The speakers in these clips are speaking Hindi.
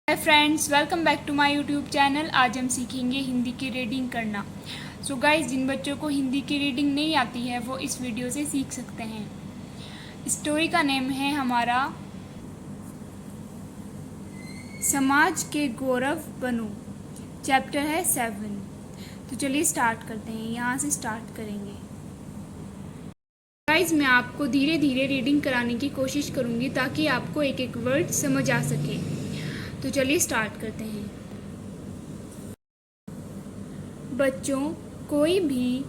Hi friends, welcome back to my YouTube channel. आज हम सीखेंगे हिंदी की रीडिंग करना। सो गाइस, जिन बच्चों को हिंदी की रीडिंग नहीं आती है वो इस वीडियो से सीख सकते हैं। स्टोरी का नेम है हमारा समाज के गौरव बनो। चैप्टर है 7। तो चलिए स्टार्ट करते हैं। यहाँ से स्टार्ट करेंगे। गाइस, मैं आपको धीरे धीरे रीडिंग कराने की कोशिश करूँगी ताकि आपको एक एक वर्ड समझ आ सके। तो चलिए स्टार्ट करते हैं। बच्चों, कोई भी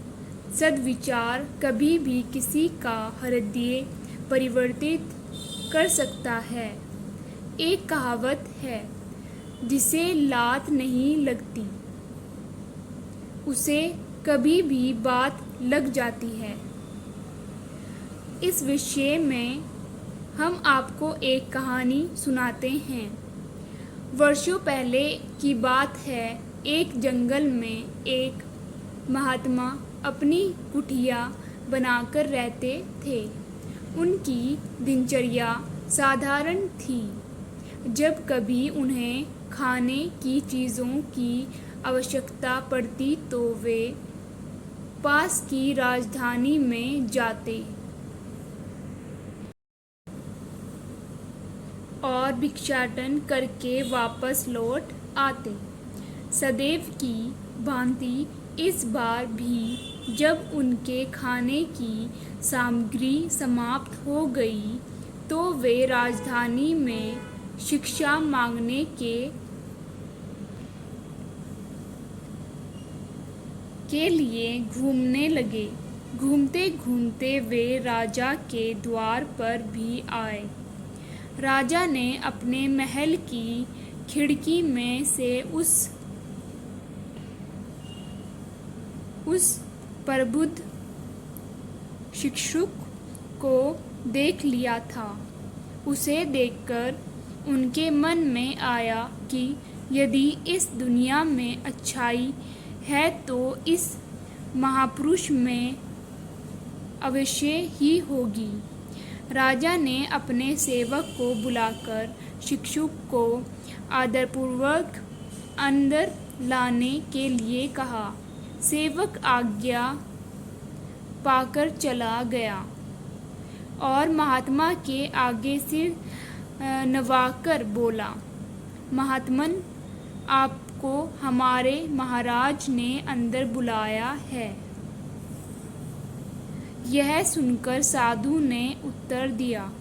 सद्विचार कभी भी किसी का हृदय परिवर्तित कर सकता है। एक कहावत है, जिसे लात नहीं लगती उसे कभी भी बात लग जाती है। इस विषय में हम आपको एक कहानी सुनाते हैं। वर्षों पहले की बात है। एक जंगल में एक महात्मा अपनी कुटिया बनाकर रहते थे। उनकी दिनचर्या साधारण थी। जब कभी उन्हें खाने की चीज़ों की आवश्यकता पड़ती तो वे पास की राजधानी में जाते और भिक्षाटन करके वापस लौट आते। सदैव की भांति इस बार भी जब उनके खाने की सामग्री समाप्त हो गई तो वे राजधानी में शिक्षा मांगने के लिए घूमने लगे। घूमते घूमते वे राजा के द्वार पर भी आए। राजा ने अपने महल की खिड़की में से उस प्रबुद्ध भिक्षुक को देख लिया था। उसे देखकर उनके मन में आया कि यदि इस दुनिया में अच्छाई है तो इस महापुरुष में अवश्य ही होगी। राजा ने अपने सेवक को बुलाकर भिक्षुक को आदरपूर्वक अंदर लाने के लिए कहा। सेवक आज्ञा पाकर चला गया और महात्मा के आगे सिर नवाकर बोला, महात्मन, आपको हमारे महाराज ने अंदर बुलाया है। यह सुनकर साधु ने उत्तर दिया,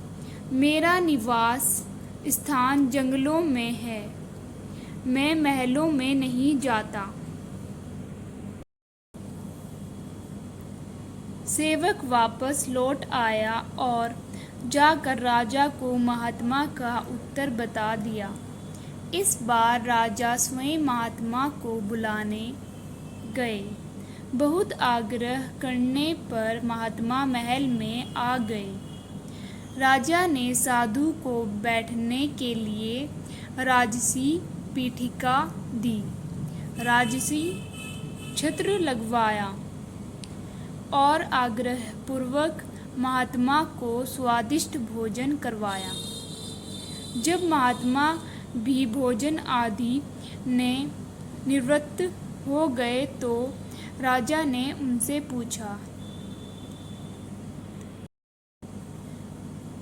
मेरा निवास स्थान जंगलों में है। मैं महलों में नहीं जाता। सेवक वापस लौट आया और जाकर राजा को महात्मा का उत्तर बता दिया। इस बार राजा स्वयं महात्मा को बुलाने गए। बहुत आग्रह करने पर महात्मा महल में आ गए। राजा ने साधु को बैठने के लिए राजसी पीठिका दी, राजसी छत्र लगवाया और आग्रहपूर्वक महात्मा को स्वादिष्ट भोजन करवाया। जब महात्मा भी भोजन आदि ने निवृत्त हो गए तो राजा ने उनसे पूछा,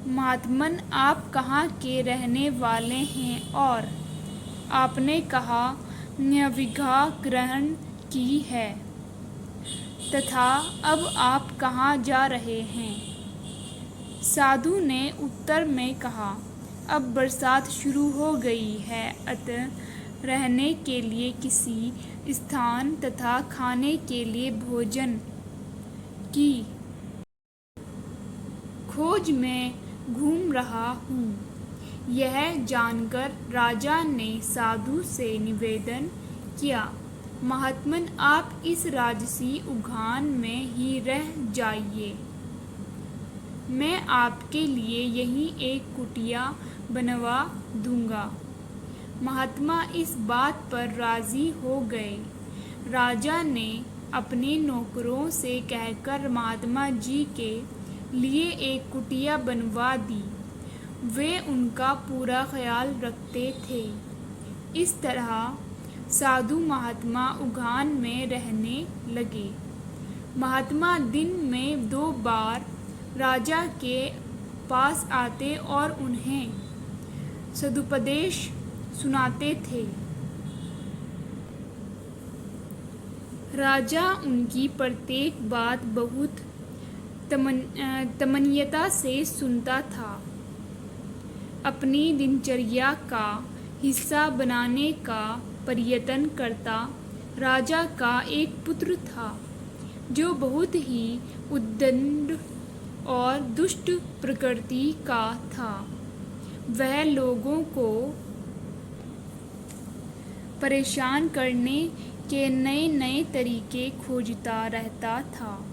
महात्मन, आप कहाँ के रहने वाले हैं? और आपने कहा न्याविघा ग्रहण की है तथा अब आप कहाँ जा रहे हैं? साधु ने उत्तर में कहा, अब बरसात शुरू हो गई है, अतः रहने के लिए किसी स्थान तथा खाने के लिए भोजन की खोज में घूम रहा हूँ। यह जानकर राजा ने साधु से निवेदन किया, महात्मन, आप इस राजसी उद्यान में ही रह जाइए। मैं आपके लिए यहीं एक कुटिया बनवा दूंगा। महात्मा इस बात पर राजी हो गए। राजा ने अपने नौकरों से कहकर महात्मा जी के लिए एक कुटिया बनवा दी। वे उनका पूरा ख्याल रखते थे। इस तरह साधु महात्मा उद्यान में रहने लगे। महात्मा दिन में 2 बार राजा के पास आते और उन्हें सदुपदेश सुनाते थे। राजा उनकी प्रत्येक बात बहुत तमन्यता से सुनता था। अपनी दिनचर्या का हिस्सा बनाने का प्रयत्न करता। राजा का एक पुत्र था जो बहुत ही उद्दंड और दुष्ट प्रकृति का था। वह लोगों को परेशान करने के नए नए तरीके खोजता रहता था।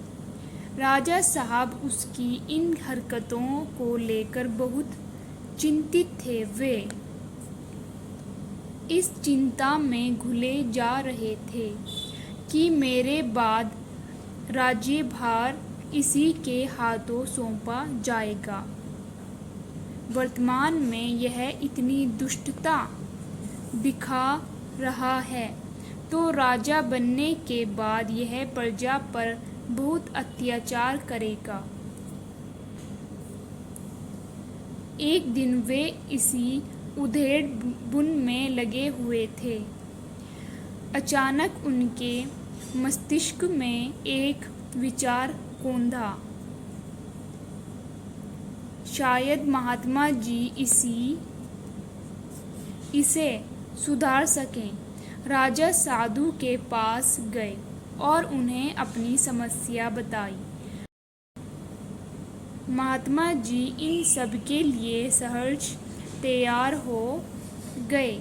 राजा साहब उसकी इन हरकतों को लेकर बहुत चिंतित थे। वे इस चिंता में घुले जा रहे थे कि मेरे बाद राज्यभार इसी के हाथों सौंपा जाएगा। वर्तमान में यह इतनी दुष्टता दिखा रहा है तो राजा बनने के बाद यह प्रजा पर बहुत अत्याचार करेगा। एक दिन वे इसी उधेड़-बुन में लगे हुए थे। अचानक उनके मस्तिष्क में एक विचार कौंधा। शायद महात्मा जी इसे सुधार सकें। राजा साधु के पास गए और उन्हें अपनी समस्या बताई। महात्मा जी इन सब के लिए सहर्ष तैयार हो गए।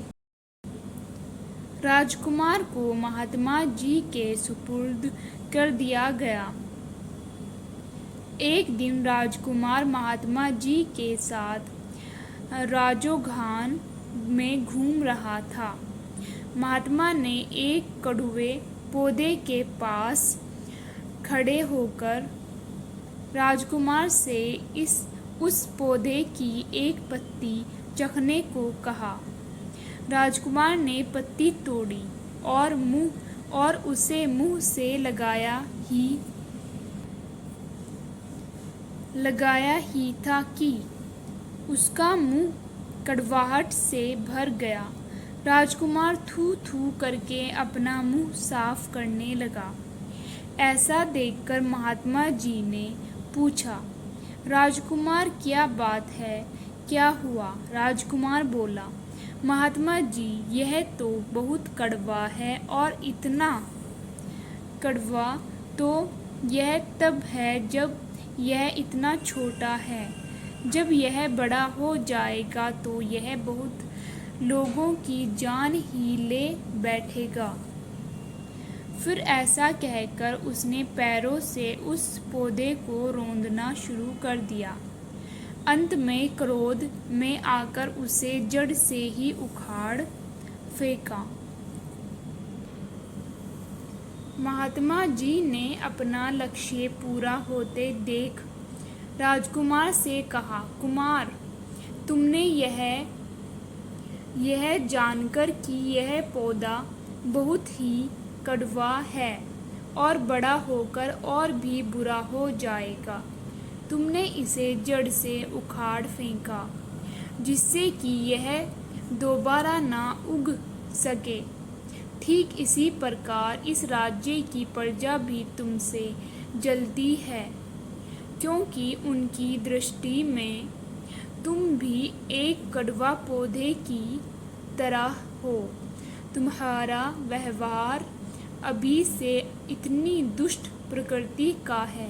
राजकुमार को महात्मा जी के सुपुर्द कर दिया गया। एक दिन राजकुमार महात्मा जी के साथ राजोद्यान में घूम रहा था। महात्मा ने एक कड़वे पौधे के पास खड़े होकर राजकुमार से उस पौधे की एक पत्ती चखने को कहा। राजकुमार ने पत्ती तोड़ी और उसे मुंह से लगाया ही था कि उसका मुंह कड़वाहट से भर गया। राजकुमार थू थू करके अपना मुंह साफ करने लगा। ऐसा देखकर महात्मा जी ने पूछा, राजकुमार क्या बात है, क्या हुआ? राजकुमार बोला, महात्मा जी यह तो बहुत कड़वा है और इतना कड़वा तो यह तब है जब यह इतना छोटा है। जब यह बड़ा हो जाएगा तो यह बहुत लोगों की जान ही ले बैठेगा। फिर ऐसा कहकर उसने पैरों से उस पौधे को रौंदना शुरू कर दिया। अंत में क्रोध में आकर उसे जड़ से ही उखाड़ फेंका। महात्मा जी ने अपना लक्ष्य पूरा होते देख राजकुमार से कहा, कुमार, तुमने यह जानकर कि यह पौधा बहुत ही कड़वा है और बड़ा होकर और भी बुरा हो जाएगा, तुमने इसे जड़ से उखाड़ फेंका जिससे कि यह दोबारा ना उग सके। ठीक इसी प्रकार इस राज्य की प्रजा भी तुमसे जलती है, क्योंकि उनकी दृष्टि में तुम भी एक कड़वा पौधे की तरह हो। तुम्हारा व्यवहार अभी से इतनी दुष्ट प्रकृति का है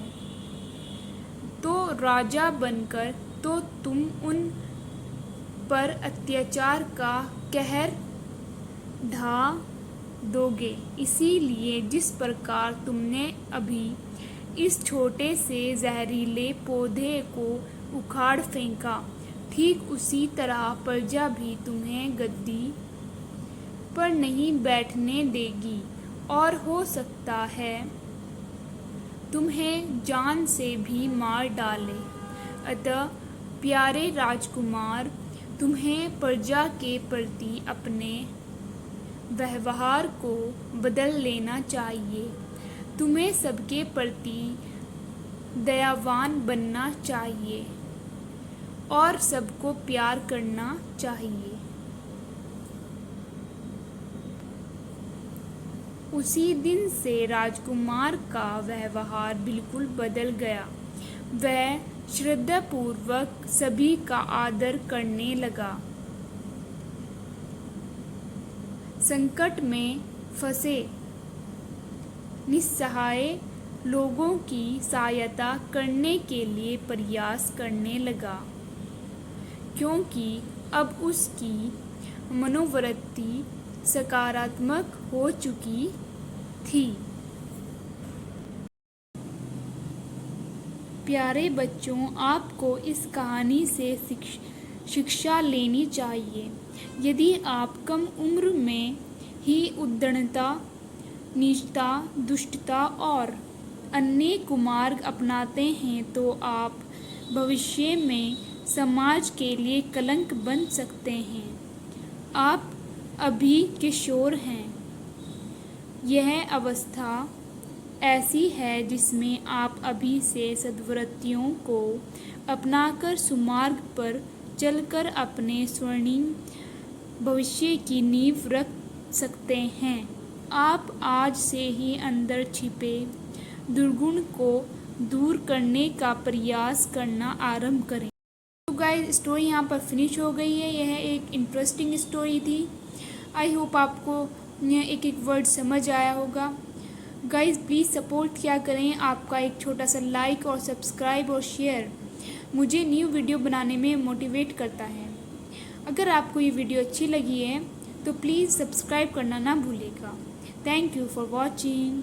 तो राजा बनकर तो तुम उन पर अत्याचार का कहर ढा दोगे। इसीलिए जिस प्रकार तुमने अभी इस छोटे से जहरीले पौधे को उखाड़ फेंका, ठीक उसी तरह प्रजा भी तुम्हें गद्दी पर नहीं बैठने देगी और हो सकता है तुम्हें जान से भी मार डाले। अतः प्यारे राजकुमार, तुम्हें प्रजा के प्रति अपने व्यवहार को बदल लेना चाहिए। तुम्हें सबके प्रति दयावान बनना चाहिए और सबको प्यार करना चाहिए। उसी दिन से राजकुमार का व्यवहार बिल्कुल बदल गया। वह श्रद्धापूर्वक सभी का आदर करने लगा। संकट में फंसे निस्सहाय लोगों की सहायता करने के लिए प्रयास करने लगा, क्योंकि अब उसकी मनोवृत्ति सकारात्मक हो चुकी थी। प्यारे बच्चों, आपको इस कहानी से शिक्षा लेनी चाहिए। यदि आप कम उम्र में ही उद्दंडता, नीचता, दुष्टता और अन्य कुमार्ग अपनाते हैं तो आप भविष्य में समाज के लिए कलंक बन सकते हैं। आप अभी किशोर हैं। यह अवस्था ऐसी है जिसमें आप अभी से सद्वृत्तियों को अपनाकर सुमार्ग पर चलकर अपने स्वर्णिम भविष्य की नींव रख सकते हैं। आप आज से ही अंदर छिपे दुर्गुण को दूर करने का प्रयास करना आरंभ करें। तो गाइस, स्टोरी यहाँ पर फिनिश हो गई है। यह एक इंटरेस्टिंग स्टोरी थी। आई होप आपको यह एक एक वर्ड समझ आया होगा। गाइस, प्लीज़ सपोर्ट किया करें। आपका एक छोटा सा लाइक और सब्सक्राइब और शेयर मुझे न्यू वीडियो बनाने में मोटिवेट करता है। अगर आपको ये वीडियो अच्छी लगी है तो प्लीज़ सब्सक्राइब करना ना भूलिएगा। Thank you for watching.